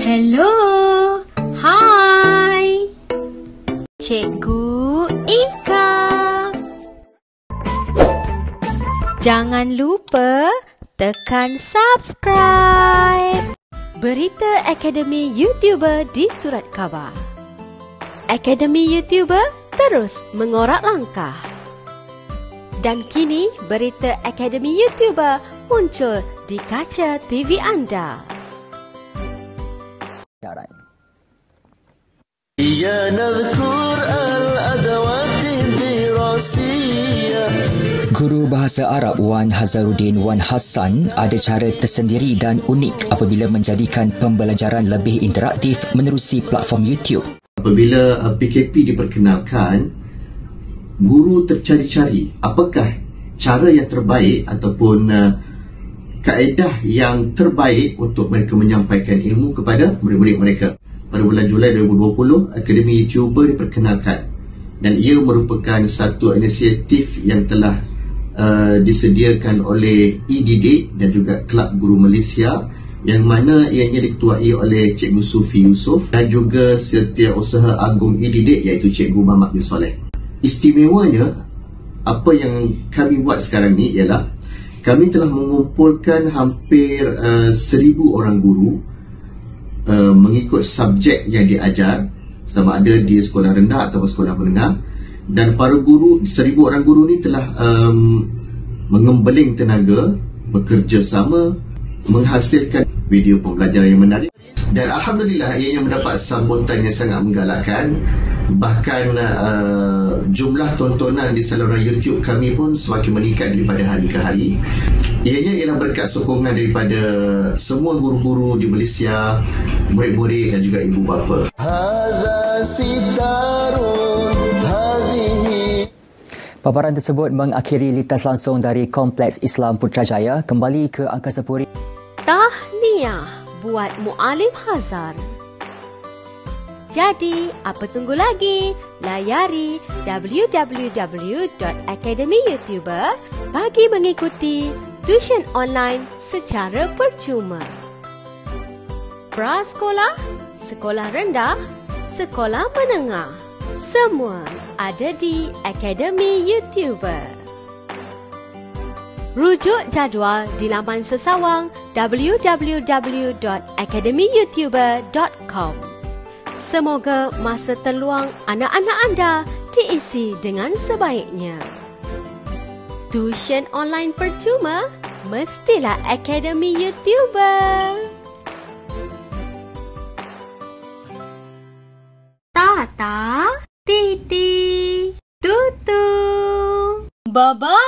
Hello, hai, Cikgu Ika. Jangan lupa tekan subscribe. Berita Akademi YouTuber di surat khabar. Akademi YouTuber terus mengorak langkah. Dan kini berita Akademi YouTuber muncul di kaca TV anda. Guru Bahasa Arab Wan Hazaruddin Wan Hassan ada cara tersendiri dan unik apabila menjadikan pembelajaran lebih interaktif menerusi platform YouTube. Apabila PKP diperkenalkan, guru tercari-cari apakah cara yang terbaik ataupun kaedah yang terbaik untuk mereka menyampaikan ilmu kepada murid-murid mereka. Pada bulan Julai 2020, Akademi YouTuber diperkenalkan dan ia merupakan satu inisiatif yang telah disediakan oleh eDidik dan juga Kelab Guru Malaysia, yang mana ianya diketuai oleh Cikgu Sufi Yusof dan juga Setiausaha Agung eDidik iaitu Cikgu Muhammad bin Soleh. Istimewanya, apa yang kami buat sekarang ni ialah kami telah mengumpulkan hampir 1,000 orang guru mengikut subjek yang diajar, sama ada di sekolah rendah atau sekolah menengah, dan para guru, 1,000 orang guru ni telah mengembeling tenaga, bekerjasama, menghasilkan video pembelajaran yang menarik. Dan Alhamdulillah ianya mendapat sambutan yang sangat menggalakkan. Bahkan jumlah tontonan di saluran YouTube kami pun semakin meningkat daripada hari ke hari. Ianya ialah berkat sokongan daripada semua guru-guru di Malaysia, murid-murid dan juga ibu bapa. Paparan tersebut mengakhiri litas langsung dari Kompleks Islam Putrajaya. Kembali ke Angkasa Puri. Tahniah buat Muallim Hazar. Jadi, apa tunggu lagi? Layari www.academyyoutuber bagi mengikuti tuition online secara percuma. Prasekolah, sekolah rendah, sekolah menengah, semua ada di Akademi YouTuber. Rujuk jadual di laman sesawang www.academyyoutuber.com. Semoga masa terluang anak-anak anda diisi dengan sebaiknya. Tuition online percuma mestilah Akademi YouTuber. Tata, Titi, Tutu. Bye-bye.